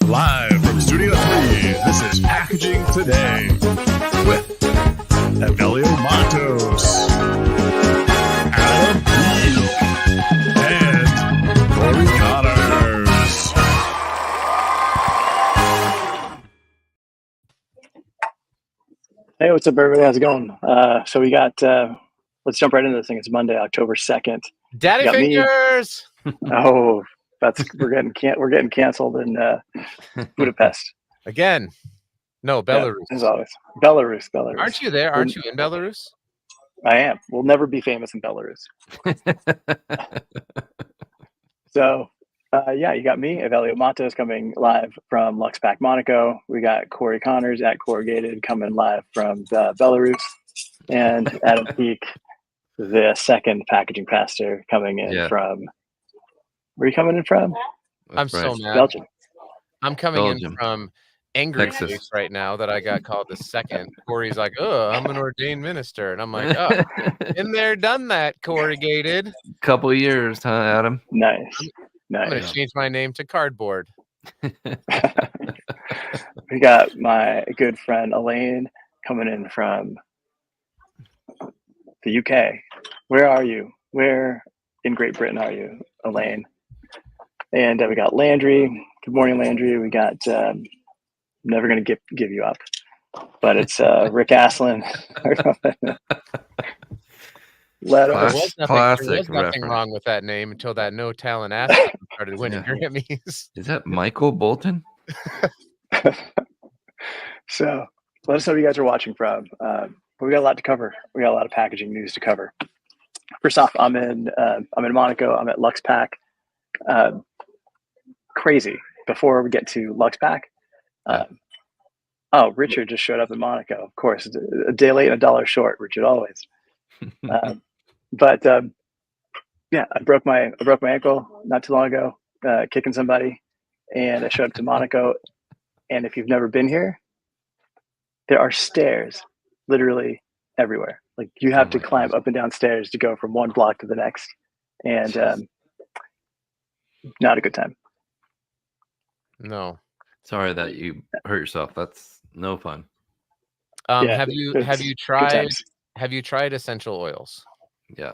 Live from Studio 3, this is Packaging Today with Evelio Matos, Adam Peak, and Corey Connors. Hey, what's up, everybody? How's it going? So we got, let's jump right into this thing. It's Monday, October 2nd. Daddy fingers. Oh, we're getting canceled in Budapest Again. No, Belarus. Yeah, as always. Belarus. Aren't you there? Aren't you in Belarus? I am. We'll never be famous in Belarus. So, you got me, Evelio Matos, coming live from Luxpack, Monaco. We got Corey Connors at Corrugated coming live from Belarus, and Adam Peak, the second packaging pastor, coming in from. Where are you coming in from? I'm so mad. Belgium. I'm coming in from angry face right now that I got called the second. Corey's like, "Oh, I'm an ordained minister," and I'm like, "Oh, been there, done that." Corrugated. Couple years, huh, Adam? Nice. I'm gonna change my name to Cardboard. We got my good friend Elaine coming in from the UK. Where are you? Where in Great Britain are you, Elaine? And we got Landry. Good morning, Landry. We got never going to give you up, but it's Rick Aslin. There was nothing wrong with that name until that no talent athlete started winning Grammys. Is that Michael Bolton? So let us know where you guys are watching from. But we got a lot to cover. We got a lot of packaging news to cover. First off, I'm in Monaco. I'm at Luxpack. Crazy. Before we get to Luxpack, Richard just showed up in Monaco. Of course, a day late and $1 short. Richard always. But I broke my ankle not too long ago, kicking somebody, and I showed up to Monaco. And if you've never been here, there are stairs literally everywhere. Like you have to climb up and down stairs to go from one block to the next, and not a good time. No. Sorry that you hurt yourself. That's no fun. Have you tried essential oils? Yeah.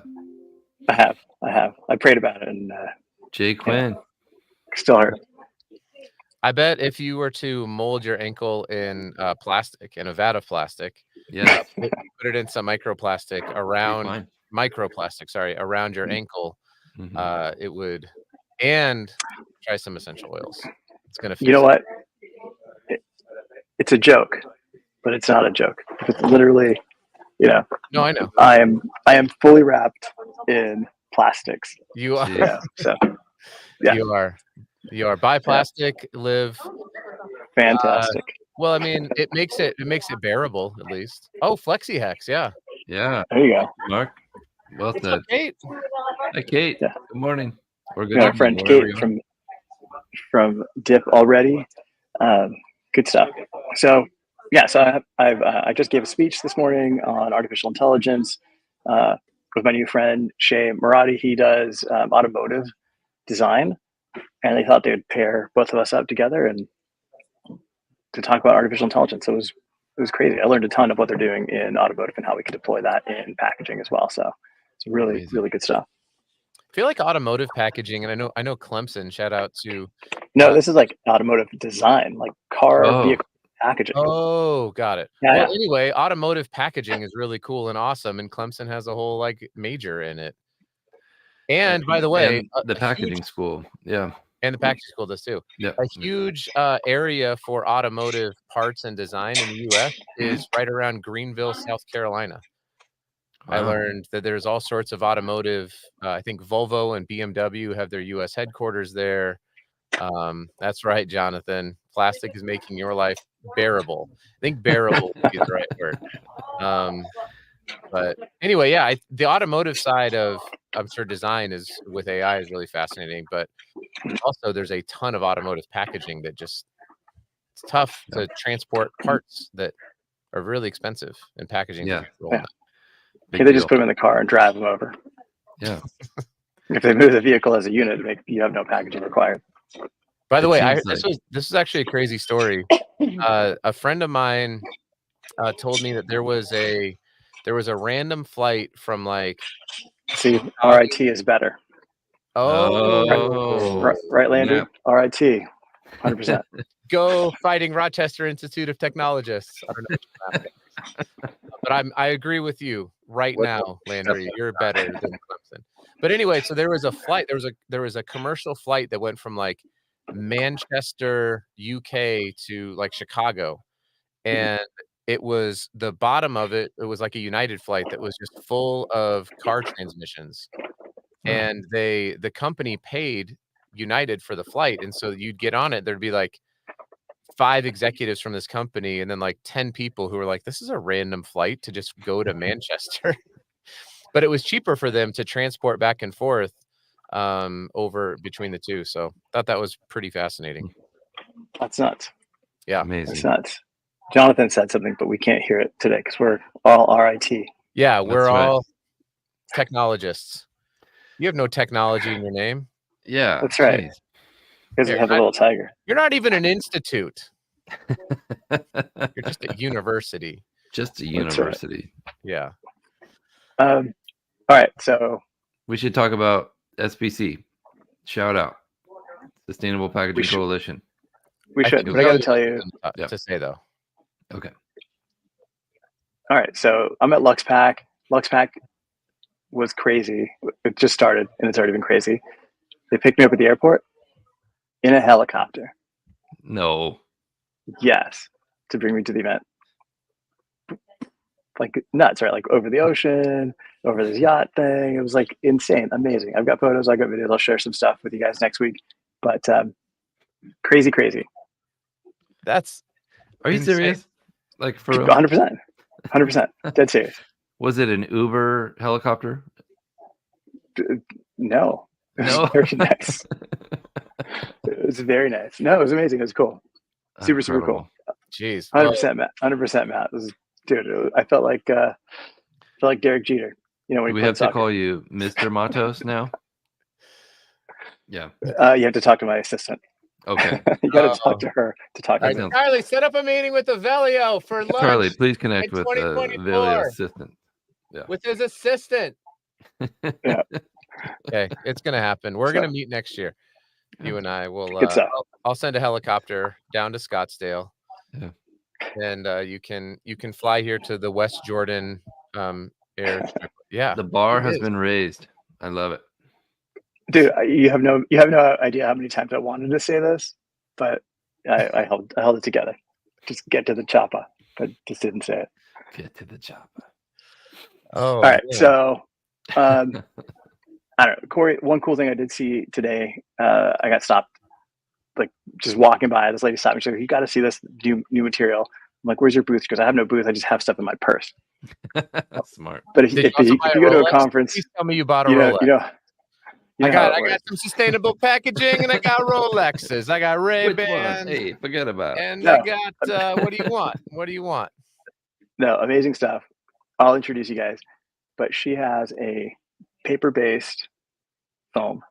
I have. I prayed about it, and Jay Quinn still hurt. I bet if you were to mold your ankle in plastic, in a vat of plastic, put it in some microplastic around your ankle, it would, and try some essential oils. It's gonna. You know what? It's a joke, but it's not a joke. It's literally, No, I know. I am fully wrapped in plastics. You are. Yeah. So. Yeah. You are. Buy plastic. Live. Fantastic. Well, I mean, it makes it bearable at least. Oh, Flexi Hex, yeah. Yeah. There you go, Mark. Well said. Kate. Hi, Kate. Yeah. Good morning. Or good our friend Kate from Dip already. Good stuff. So I just gave a speech this morning on artificial intelligence with my new friend Shay Murati. He does automotive design, and they thought they would pair both of us up together and to talk about artificial intelligence. So it was crazy. I learned a ton of what they're doing in automotive and how we can deploy that in packaging as well. So it's really good stuff. I feel like automotive packaging, and I know Clemson. Shout out to. No, this is like automotive design, like vehicle packaging. Oh, got it. Yeah, well, anyway, automotive packaging is really cool and awesome, and Clemson has a whole major in it. And by the way, the packaging school, and the packaging school does too. Yeah, a huge area for automotive parts and design in the U.S. is right around Greenville, South Carolina. Wow. I learned that there's all sorts of automotive. I think Volvo and BMW have their U.S. headquarters there. That's right, Jonathan. Plastic is making your life bearable. I think bearable would be the right word. But anyway, the automotive side of design is with AI is really fascinating. But also, there's a ton of automotive packaging that it's tough to transport parts that are really expensive, and packaging. They just put them in the car and drive them over. Yeah. If they move the vehicle as a unit, you have no packaging required. By the It way, seems this is actually a crazy story. A friend of mine told me that there was a random flight from like See, Chicago. RIT is better. Oh, Right, Landy? Yep. RIT, 100%. go Fighting Rochester Institute of Technologists. I don't know what you're laughing at. But I agree with you right now, Landry. You're better than Clemson. But anyway, so there was a flight. There was a commercial flight that went from like Manchester, UK to like Chicago, and it was the bottom of it. It was like a United flight that was just full of car transmissions, and the company paid United for the flight, and so you'd get on it. There'd be like 5 executives from this company, and then like 10 people who were like, "This is a random flight to just go to Manchester." But it was cheaper for them to transport back and forth over between the two. So thought that was pretty fascinating. That's nuts. Yeah, Amazing. That's nuts. Jonathan said something, but we can't hear it today because we're all RIT. yeah, we're That's right. all technologists. You have no technology in your name. Yeah. That's right. Jeez. Because we have a little tiger. You're not even an institute. You're just a university. Just a right. university. Yeah. All right. So We should talk about SPC. Shout out. Sustainable Packaging should. Coalition. we should. But I got to tell you. To say though. Okay. All right. So I'm at LuxPack. LuxPack was crazy. It just started and it's already been crazy. They picked me up at the airport in a helicopter. No. Yes. To bring me to the event. Like nuts, right? Like over the ocean, over this yacht thing. It was like insane, amazing. I've got photos, I've got videos. I'll share some stuff with you guys next week. But crazy. That's Are you insane. serious? Like for real? 100%. 100%. Dead serious. Was it an Uber helicopter? No. It was very nice. It was very nice. No, it was amazing. It was cool. Super cool. Jeez. 100% Matt. 100% Matt. This is, dude, I felt like Derek Jeter. You know, when Do we have to call you Mr. Matos now? Yeah. You have to talk to my assistant. Okay. You got to talk to her to talk to me. Charlie, set up a meeting with Avelio for lunch. Charlie, please connect in with 2024. Vilio's assistant. Yeah. With his assistant. Yeah. Okay, it's gonna happen. We're gonna meet next year. You and I will. Good stuff. I'll send a helicopter down to Scottsdale. Yeah. And you can fly here to the West Jordan airstrip. Yeah. The bar has been raised. I love it. Dude, you have no idea how many times I wanted to say this, but I held it together. Just get to the chopper, but just didn't say it. Get to the chopper. Oh. All right, yeah. so I don't know, Corey. One cool thing I did see today, I got stopped, like just walking by. This lady stopped me. She's like, "You got to see this new material." I'm like, "Where's your booth?" Because I have no booth. I just have stuff in my purse. That's smart. But if you go to a conference, please tell me you bought a you Rolex. know I how it got works. some sustainable packaging, and I got Rolexes. I got Ray Which one? Bans, Hey, forget about it. and No. I got. What do you want? What do you want? No, amazing stuff. I'll introduce you guys. But she has a paper-based foam,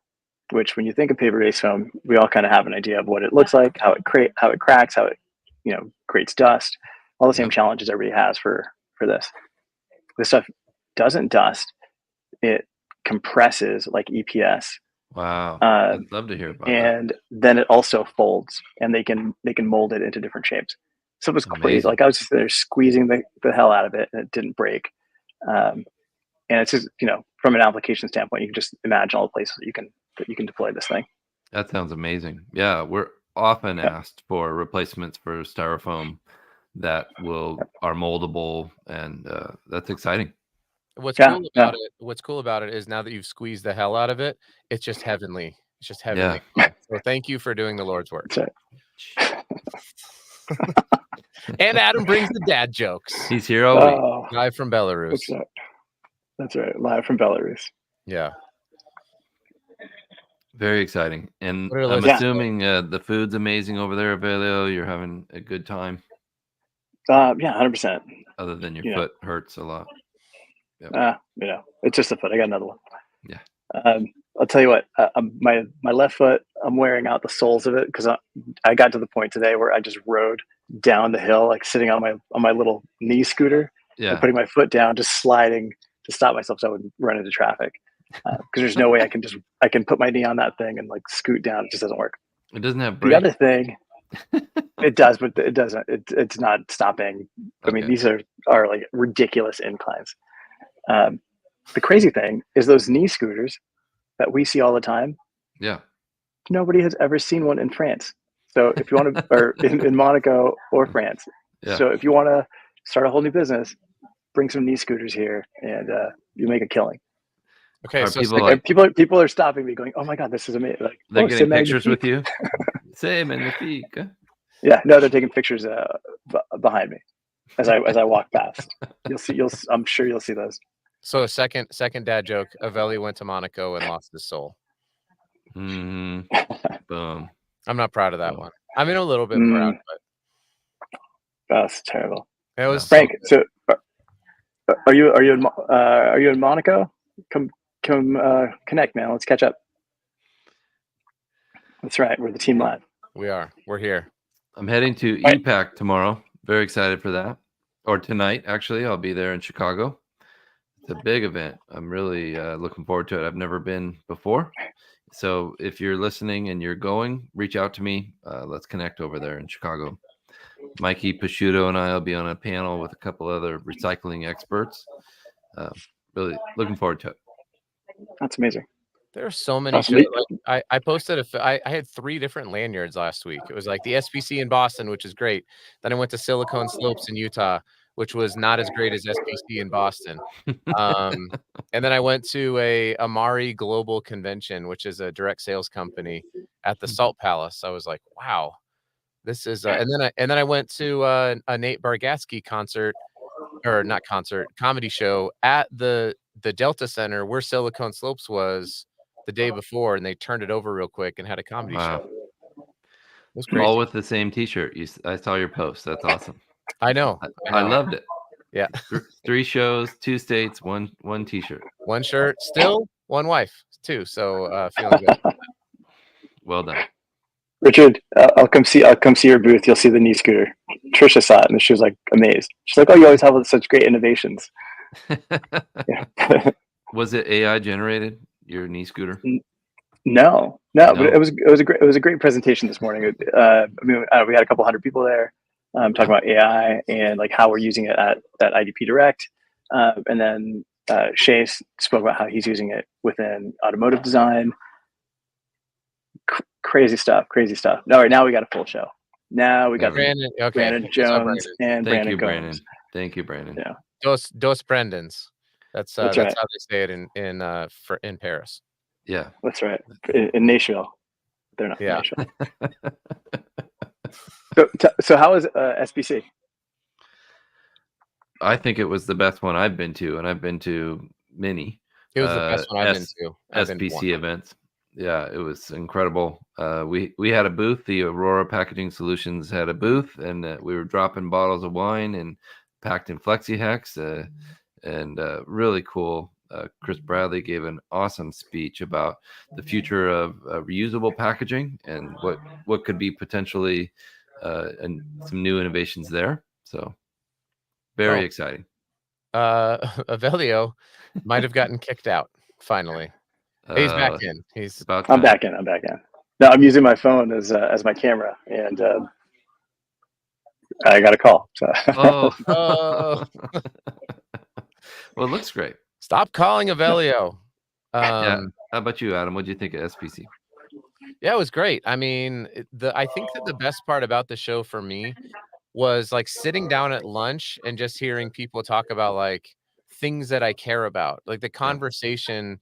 which when you think of paper-based foam, we all kind of have an idea of what it looks like, how it cracks, how it creates dust, all the same challenges everybody has for this. This stuff doesn't dust. It compresses like EPS. Wow. I'd love to hear about that. And then it also folds, and they can mold it into different shapes. So it was crazy. Amazing. Like I was just there squeezing the hell out of it, and it didn't break. And it's just, from an application standpoint, you can just imagine all the places that you can deploy this thing. That sounds amazing. Yeah, we're often asked for replacements for styrofoam that are moldable, and that's exciting. What's cool about it is now that you've squeezed the hell out of it, it's just heavenly. It's just heavenly. Yeah. So thank you for doing the Lord's work. That's right. And Adam brings the dad jokes. He's here all week. Live from Belarus. That's right. Live from Belarus. Yeah. Very exciting. And What are I'm those- assuming the food's amazing over there, Avelio. You're having a good time, Yeah, 100%. other than your Yeah. foot hurts a lot. It's just a foot. I got another one. Yeah. I'll tell you what. My left foot, I'm wearing out the soles of it because I got to the point today where I just rode down the hill, like sitting on my little knee scooter and Yeah. putting my foot down, just sliding to stop myself so I wouldn't run into traffic. Because there's no way I can put my knee on that thing and like scoot down. It just doesn't work. It doesn't have The brakes. other thing, it does, but it doesn't. It's not stopping. I mean, Okay. these are like ridiculous inclines. The crazy thing is those knee scooters that we see all the time. Yeah. Nobody has ever seen one in France. So if you want to, or in Monaco or France. Yeah. So if you want to start a whole new business, bring some knee scooters here, and you make a killing. Okay, Are so people Like, people are stopping me, going, "Oh my god, this is amazing!" Like, they're oh, getting c'est pictures with magnifique. you? C'est magnifique. Yeah, no, they're taking pictures behind me as I walk past. I'm sure you'll see those. So second dad joke. Avelli went to Monaco and lost his soul. Mm-hmm. Boom. I'm not proud of that Oh. one. I mean, a little bit Mm. proud, but That's terrible. it was Frank, so are you in Monaco? Come connect, man. Let's catch up. That's right. We're the team live. We're here. I'm heading to Right. EPAC tomorrow. Very excited for that. Or tonight, actually. I'll be there in Chicago. It's a big event. I'm really looking forward to it. I've never been before. So if you're listening and you're going, reach out to me. Let's connect over there in Chicago. Mikey Pasciuto and I will be on a panel with a couple other recycling experts. Really looking forward to it. That's amazing. There are so many Awesome. shows. Like, I posted I had 3 different lanyards last week. It was like the SPC in Boston, which is great. Then I went to Silicon Slopes in Utah, which was not as great as SPC in Boston. And then I went to a Amari Global Convention, which is a direct sales company at the Salt Palace. I was like, wow, this is. And then I went to a Nate Bargatze comedy show at the Delta Center where Silicon Slopes was the day before, and they turned it over real quick and had a comedy Wow. show. It was crazy. All with the same T-shirt. I saw your post. That's awesome. I know. I loved it. Yeah. 3 shows, 2 states, one T-shirt. 1 shirt, still 1 wife too. So feeling good. Well done. Richard, I'll come see your booth. You'll see the knee scooter. Trisha saw it and she was like amazed. She's like, "Oh, you always have such great innovations." Yeah. Was it AI generated? Your knee scooter? No, but it was a great presentation this morning. I mean, we had a couple hundred people there talking about AI and like how we're using it at IDP Direct, and then Shay spoke about how he's using it within automotive design. Crazy stuff. All right, now we got a full show. Now we got Brandon. Okay. Brandon Jones and Brandon Gomes. Thank you, Brandon. Yeah. Dos Brendans. That's right. how they say it in Paris. Yeah, that's right. In Nashville, they're not. Yeah. So how is SBC? I think it was the best one I've been to, and I've been to many. It was the best one I've been to. SBC events. Yeah, it was incredible. We had a booth. The Aurora Packaging Solutions had a booth, and we were dropping bottles of wine and packed in FlexiHex, and really cool. Chris Bradley gave an awesome speech about the future of reusable packaging and what could be potentially and some new innovations there. So very exciting. Avelio might have gotten kicked out finally. He's back in. I'm back in. No, I'm using my phone as my camera, and I got a call. So. Oh. Well, it looks great. Stop calling Avelio. Yeah. How about you, Adam? What do you think of SPC? Yeah, it was great. I mean, I think that the best part about the show for me was like sitting down at lunch and just hearing people talk about like things that I care about. Like the conversation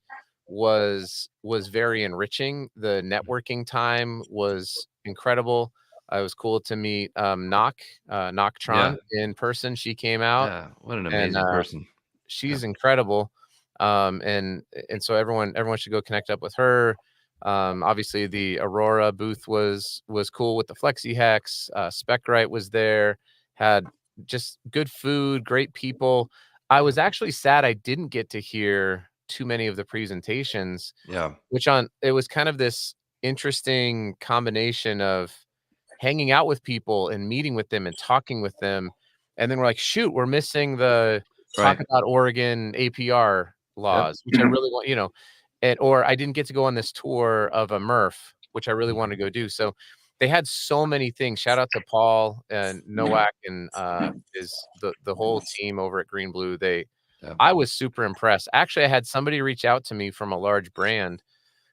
was very enriching. The networking time was incredible. It was cool to meet Noctron in person. She came out. Yeah, what an amazing person. She's incredible. And so everyone should go connect up with her. Obviously the Aurora booth was cool with the FlexiHex. SpecRite was there, had just good food, great people. I was actually sad I didn't get to hear too many of the presentations. Yeah. It was kind of this interesting combination of hanging out with people and meeting with them and talking with them. And then we're like, shoot, we're missing the talk Right. about Oregon APR laws, which I really want, or I didn't get to go on this tour of a MRF, which I really wanted to go do. So they had so many things. Shout out to Paul and Nowak and is the whole team over at Green Blue. I was super impressed. Actually, I had somebody reach out to me from a large brand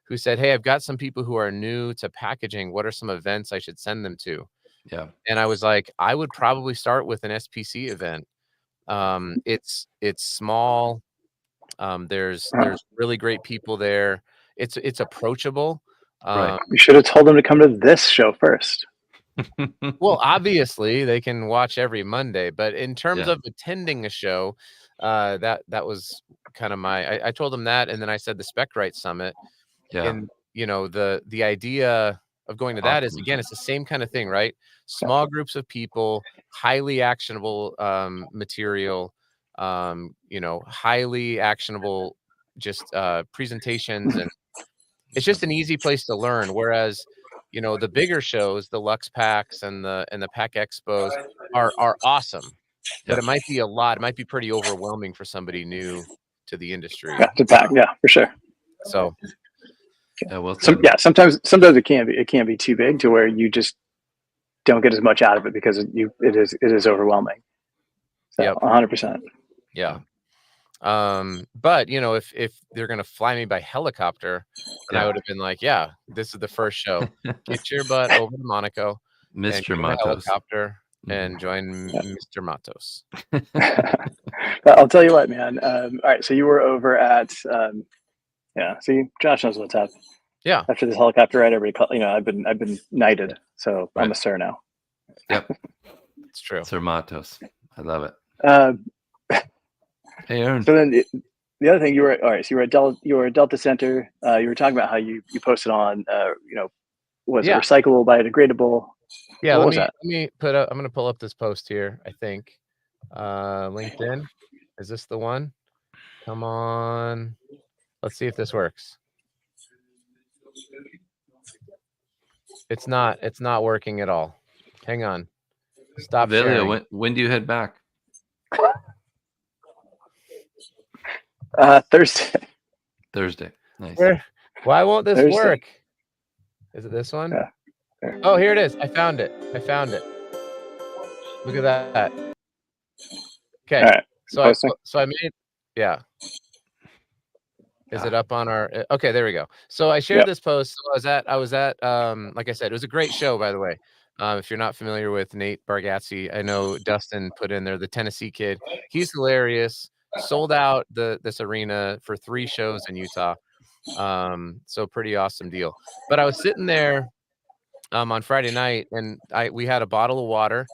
who said, "Hey, I've got some people who are new to packaging. What are some events I should send them to?" Yeah. And I was like, I would probably start with an SPC event. It's small. There's really great people there. It's approachable. Right. You should have told them to come to this show first. Well, obviously they can watch every Monday, but in terms Yeah. of attending a show, that was kind of I told them that, and then I said the SpecRite Summit. Yeah. And the idea of going to that is, Awesome. again, it's the same kind of thing, right? Small groups of people, highly actionable material, highly actionable just presentations, and it's just an easy place to learn. Whereas, the bigger shows, the Lux Packs and the Pack Expos are awesome, but it might be a lot. It might be pretty overwhelming for somebody new to the industry. Yeah, to pack. Yeah, for sure. So. Yeah, well, sometimes it can be too big to where you just don't get as much out of it because it is overwhelming. So, Yep. 100%. Yeah. But if they're gonna fly me by helicopter, then I would have been like, yeah, this is the first show. Get your butt over to Monaco, Mr. Matos, helicopter, and join Mr. Matos. I'll tell you what, man. All right, so you were over at see, Josh knows what's up. Yeah. After this helicopter ride, I've been knighted, so I'm a sir now. Yep. It's true. Sir Matos. I love it. Hey, Aaron. So then the other thing, you were at Delta Center. You were talking about how you posted on was it recyclable, biodegradable? Yeah, what let me put up, I'm gonna pull up this post here, I think. LinkedIn. Is this the one? Come on. Let's see if this works. It's not working at all. Hang on. Stop sharing. When do you head back? Thursday. Thursday. Nice. Why won't this Thursday. work? Is it this one? Yeah. Oh, here it is. I found it. Look at that. Okay. All right. So I made, yeah. Is it up on our? Okay, there we go. So I shared this post. So I was at like I said, it was a great show, by the way. If you're not familiar with Nate Bargatze, I know Dustin put in there, the Tennessee kid. He's hilarious. Sold out this arena for 3 shows in Utah. So pretty awesome deal. But I was sitting there on Friday night, and we had a bottle of water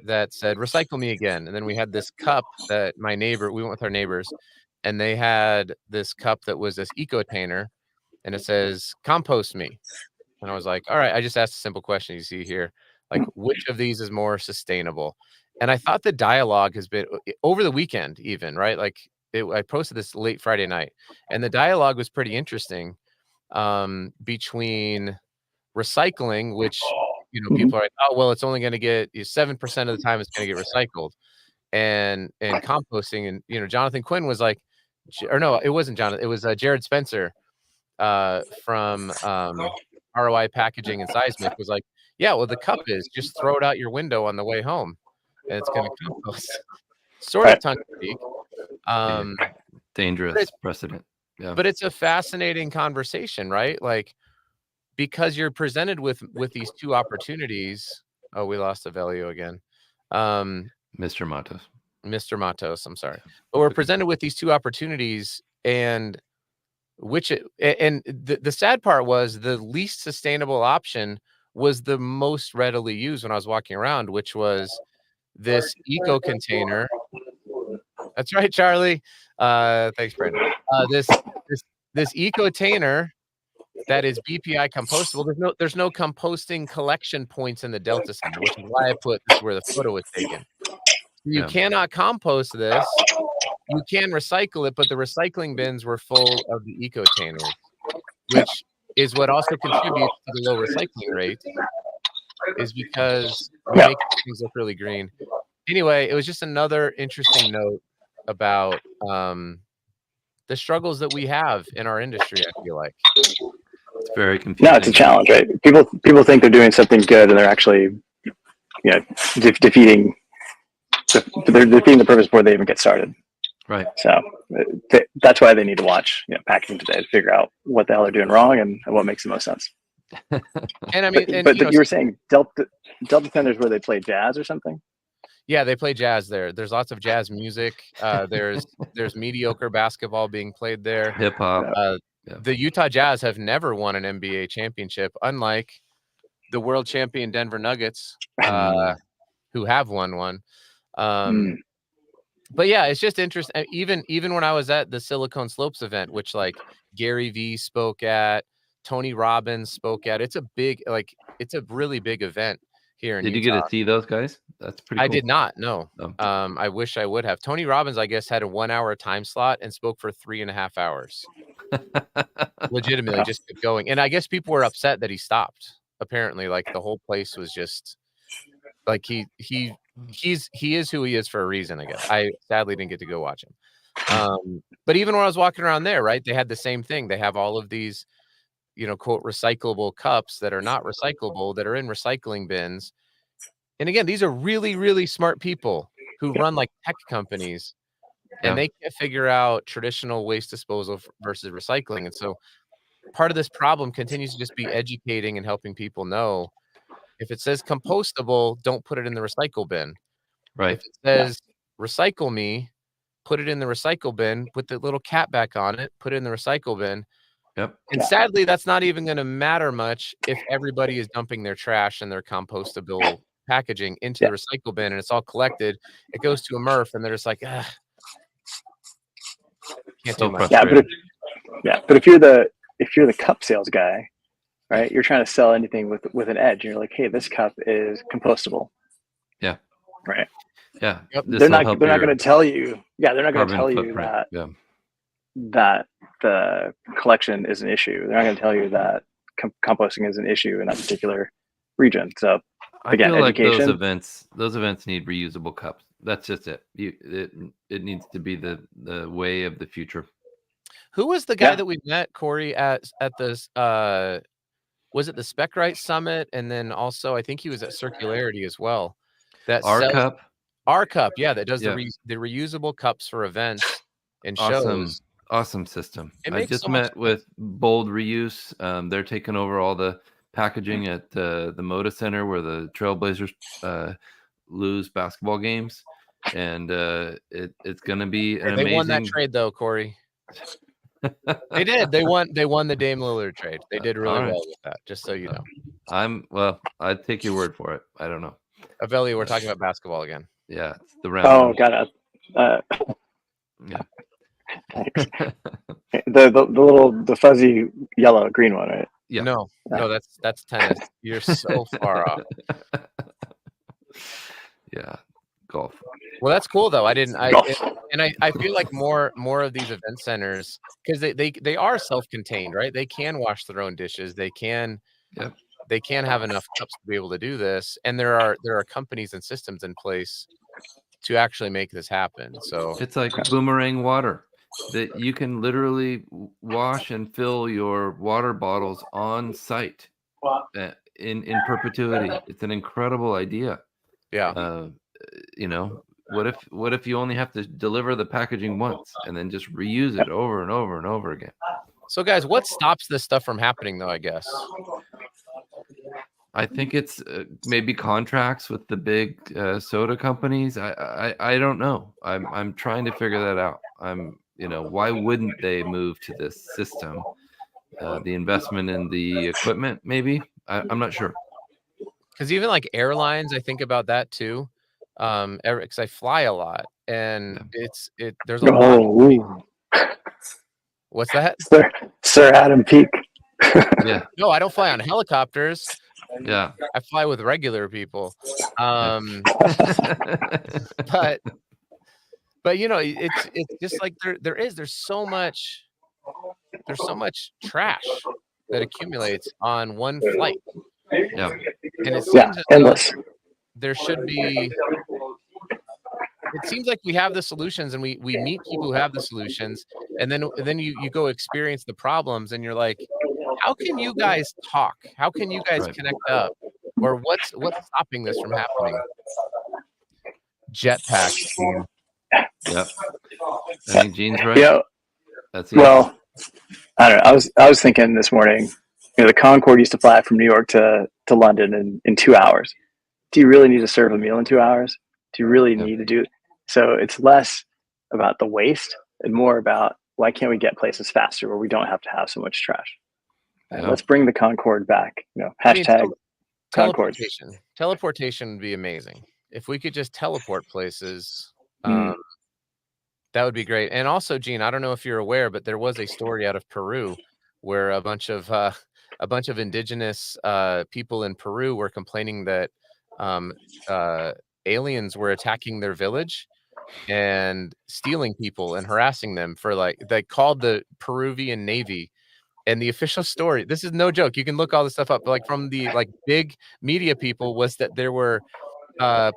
that said "Recycle me again," and then we had this cup that we went with our neighbors, and they had this cup that was this eco-tainer, and it says "Compost me," and I was like, all right, I just asked a simple question. You see here, like, which of these is more sustainable? And I thought the dialogue has been over the weekend, even, right? Like I posted this late Friday night, and the dialogue was pretty interesting between recycling, which people are like, oh well, it's only going to get 7% of the time it's going to get recycled, and composting, and Jonathan Quinn was like, or no, it wasn't Jonathan, it was Jared Spencer from ROI Packaging and Seismic was like, yeah, well, the cup is just throw it out your window on the way home, and it's going to compost. Sort of tongue in cheek. Dangerous precedent. Yeah. But it's a fascinating conversation, right? Like, because you're presented with these 2 opportunities. Oh, we lost Avelio again. Mr. Matos, I'm sorry. But we're presented with these 2 opportunities, and the sad part was the least sustainable option was the most readily used when I was walking around, which was this eco container. That's right, Charlie. Thanks, Brandon. This eco container that is BPI compostable. There's no composting collection points in the Delta Center, which is why I put this where the photo was taken. You cannot compost this you can recycle it, but the recycling bins were full of the eco tanners, which is what also contributes to the low recycling rates, is because we Yeah. make things look really green. Anyway, it was just another interesting note about the struggles that we have in our industry, I feel like. It's very confusing. No, it's a challenge, right? People think they're doing something good, and they're actually, defeating. They're defeating the purpose before they even get started. Right. So that's why they need to watch Packaging Today to figure out what the hell they're doing wrong and what makes the most sense. And I mean, but you were saying Delta Thunder's where they play jazz or something? Yeah, they play jazz there. There's lots of jazz music. There's mediocre basketball being played there. Hip hop. The Utah Jazz have never won an NBA championship, unlike the world champion Denver Nuggets, who have won one. But yeah, it's just interesting. Even when I was at the Silicon Slopes event, which like Gary Vee spoke at, Tony Robbins spoke at, it's a really big event here in Utah. Did you get to see those guys? That's pretty cool. I did not, no. Oh. I wish I would have. Tony Robbins, I guess, had a 1 hour time slot and spoke for 3.5 hours. Legitimately just kept going. And I guess people were upset that he stopped. Apparently, like the whole place was just like he is who he is for a reason, I guess. I sadly didn't get to go watch him. But even when I was walking around there, right, they had the same thing. They have all of these, quote, recyclable cups that are not recyclable, that are in recycling bins. And again, these are really, really smart people who run like tech companies, and they can't figure out traditional waste disposal versus recycling. And so part of this problem continues to just be educating and helping people know, if it says compostable, don't put it in the recycle bin. Right. If it says recycle me, put it in the recycle bin, put the little cap back on it, put it in the recycle bin. Yep. And sadly, that's not even going to matter much if everybody is dumping their trash and their compostable packaging into the recycle bin, and it's all collected. It goes to a MRF, and they're just like, can't do much. But if you're the cup sales guy, right? You're trying to sell anything with an edge. And you're like, hey, this cup is compostable. Yeah. Right. Yeah. Yep. They're not going to tell you. Yeah, they're not going to tell you that the collection is an issue. They're not going to tell you that composting is an issue in that particular region. So again, I feel education. Like those events need reusable cups. That's just it. It needs to be the way of the future. Who was the guy that we met, Corey, at this? Was it the SpecRite Summit? And then also, I think he was at Circularity as well. That our cup, yeah, that does the reusable cups for events and shows. Awesome system. I just met with Bold Reuse. They're taking over all the packaging at the Moda Center where the Trailblazers lose basketball games, and it's going to be an amazing. They won that trade though, Corey. They did. They won the Dame Lillard trade. They did really well with that. Just so you know. I'd take your word for it. I don't know. Avelia, we're talking about basketball again. Yeah, it's the round. Oh, got it. Yeah. Thanks. the fuzzy yellow green one, right? Yeah. No, that's tennis. You're so far off. Yeah, golf. Well, that's cool though. I feel like more of these event centers, because they are self-contained, right? They can wash their own dishes. They can have enough cups to be able to do this, and there are companies and systems in place to actually make this happen. So it's like boomerang water, that you can literally wash and fill your water bottles on site in perpetuity. It's an incredible idea. Yeah. What if you only have to deliver the packaging once and then just reuse it over and over and over again? So guys, what stops this stuff from happening though, I guess? I think it's maybe contracts with the big soda companies. I don't know. I'm trying to figure that out. Why wouldn't they move to this system? The investment in the equipment, maybe. I'm not sure. Because even like airlines, I think about that too. Because I fly a lot, and there's a lot. What's that? Sir Adam Peak. Yeah. No, I don't fly on helicopters. Yeah. I fly with regular people. But But it's just like there's so much trash that accumulates on one flight, Yeah. and it Yeah, seems as though endless. there should be. It seems like we have the solutions, and we meet people who have the solutions, and then you go experience the problems, and you're like, how can you guys talk? How can you guys Right. connect up? Or what's stopping this from happening? Jetpacks, Gene. Yep. I think Gene's right. You know, That's easy. well, I don't know. I was thinking this morning, the Concorde used to fly from New York to London in 2 hours. Do you really need to serve a meal in 2 hours? Do you really need to do it? So it's less about the waste and more about why can't we get places faster where we don't have to have so much trash? Yeah. Let's bring the Concorde back. Hashtag Concorde. Teleportation would be amazing. If we could just teleport places, Mm. that would be great. And also, Gene, I don't know if you're aware, but there was a story out of Peru where a bunch of indigenous people in Peru were complaining that aliens were attacking their village and stealing people and harassing them for they called the Peruvian Navy. And the official story, this is no joke, you can look all this stuff up, but from the big media people, was that there were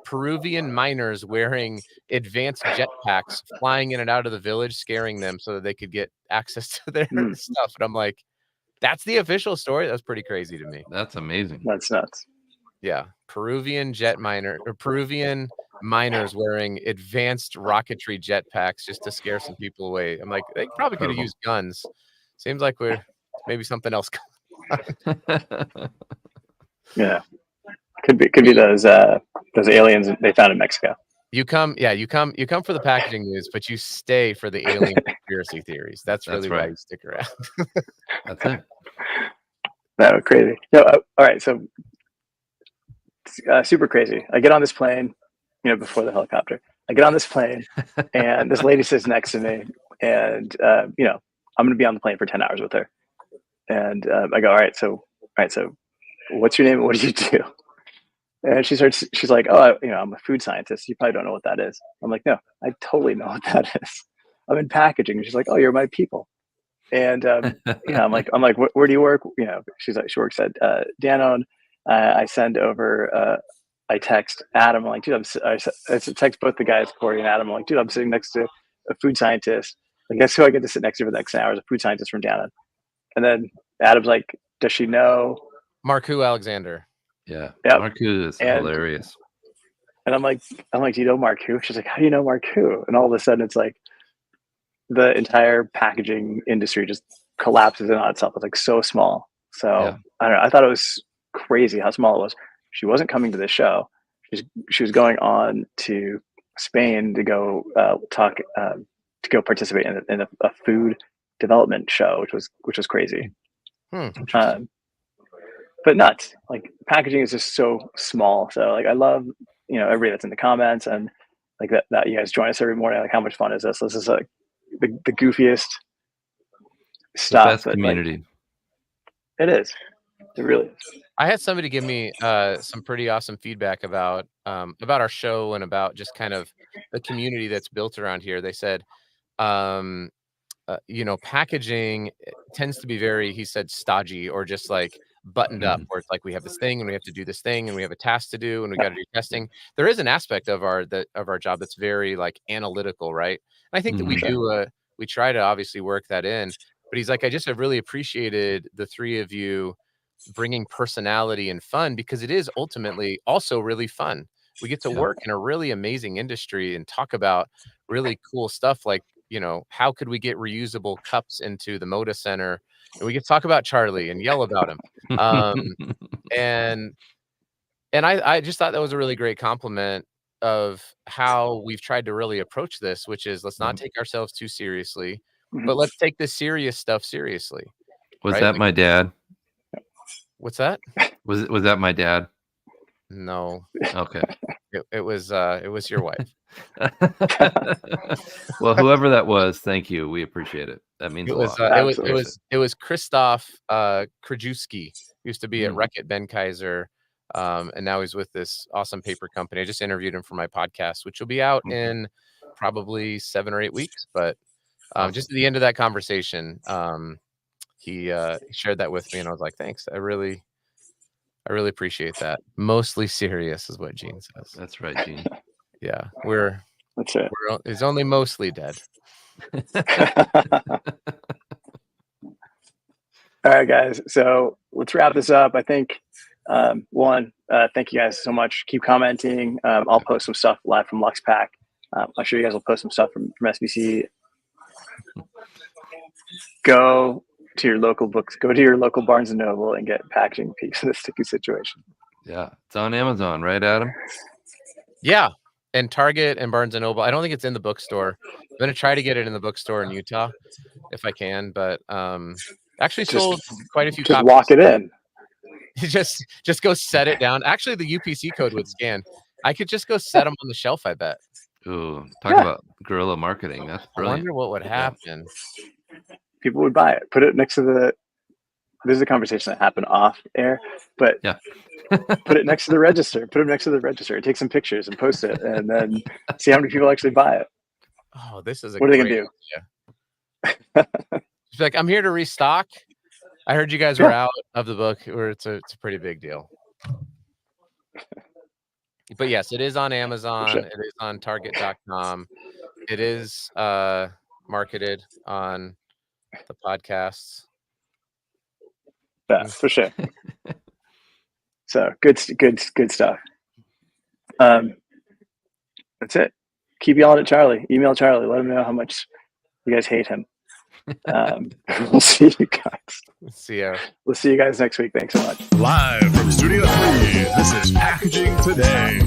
Peruvian miners wearing advanced jetpacks flying in and out of the village, scaring them so that they could get access to their stuff. And I'm like, that's the official story. That's pretty crazy to me. That's amazing. That's nuts. Yeah. Peruvian miners wearing advanced rocketry jetpacks just to scare some people away. I'm like, they probably could have used guns. Seems like we're maybe something else. Yeah. Could be those aliens they found in Mexico. You come for the packaging news, but you stay for the alien conspiracy theories. That's really why you stick around. That's it. That was crazy. No, all right. So super crazy. I get on this plane, before the helicopter. I get on this plane, and this lady sits next to me, and I'm going to be on the plane for 10 hours with her. And I go, all right. So what's your name? And what do you do? And she's like, oh, I'm a food scientist. You probably don't know what that is. I'm like, no, I totally know what that is. I'm in packaging. And she's like, oh, you're my people. And I'm like, where do you work? She's like, she works at Danone. I send over. I text Adam. I'm like, dude, I text both the guys, Corey and Adam. I'm like, dude, I'm sitting next to a food scientist. Like, guess who I get to sit next to for the next hour is a food scientist from Danone. And then Adam's like, does she know Marku Alexander? Yeah. Yep. Marku is hilarious. And I'm like, do you know Marku? She's like, how do you know Marku? And all of a sudden it's like the entire packaging industry just collapses in on itself. It's like so small. So I don't know. I thought it was crazy how small it was. She wasn't coming to this show. She was going on to Spain to go to go participate in a food development show, which was crazy. But nuts. Like, packaging is just so small. So I love everybody that's in the comments and that you guys join us every morning. Like, how much fun is this? This is like the goofiest stuff. The best community. It is. It really is. I had somebody give me some pretty awesome feedback about our show and about just kind of the community that's built around here. They said, packaging tends to be very, he said, stodgy or just like buttoned up, where it's like we have this thing and we have to do this thing and we have a task to do and we got to do testing. There is an aspect of our job that's very analytical, right? And I think that we try to obviously work that in. But he's like, I just have really appreciated the three of you bringing personality and fun, because it is ultimately also really fun. We get to work in a really amazing industry and talk about really cool stuff like, how could we get reusable cups into the Moda Center? And we get to talk about Charlie and yell about him. And I just thought that was a really great compliment of how we've tried to really approach this, which is let's not take ourselves too seriously, but let's take this serious stuff seriously. Was that my dad? What's that? Was that my dad? No. Okay. It was your wife. Well, whoever that was, thank you. We appreciate it. That means a lot. It was Christoph Krajewski. Used to be at Reckitt Benckiser, and now he's with this awesome paper company. I just interviewed him for my podcast, which will be out in probably 7 or 8 weeks. But Awesome. just at the end of that conversation, he shared that with me, and I was like, thanks. I really appreciate that. Mostly serious is what Gene says. That's right, Gene. Yeah, That's it. it's only mostly dead. All right, guys. So let's wrap this up. I think thank you guys so much. Keep commenting. I'll post some stuff live from LuxPack. I'm sure you guys will post some stuff from SBC. Go to your local books. Go to your local Barnes and Noble and get Packaging Peaks of the Sticky Situation. Yeah, it's on Amazon, right, Adam? Yeah, and Target and Barnes and Noble. I don't think it's in the bookstore. I'm gonna try to get it in the bookstore in Utah if I can, but actually sold quite a few Just copies. walk it in. just go set it down. Actually, the UPC code would scan. I could just go set them on the shelf, I bet. Ooh, talk about guerrilla marketing. That's I brilliant. wonder what would happen. People would buy it. Put it next to the. This is a conversation that happened off air, but Yeah. put it next to the register. Put it next to the register. Take some pictures and post it, and then see how many people actually buy it. Oh, this is a What are they gonna great do? idea. It's like, I'm here to restock. I heard you guys were out of the book, or it's a pretty big deal. But yes, it is on Amazon. Sure. It is on Target.com. It is marketed on the podcasts. Yeah, for sure. So good stuff. That's it. Keep yelling at Charlie. Email Charlie. Let him know how much you guys hate him. We'll see you guys. See ya. We'll see you guys next week. Thanks so much. Live from Studio 3, this is Packaging Today.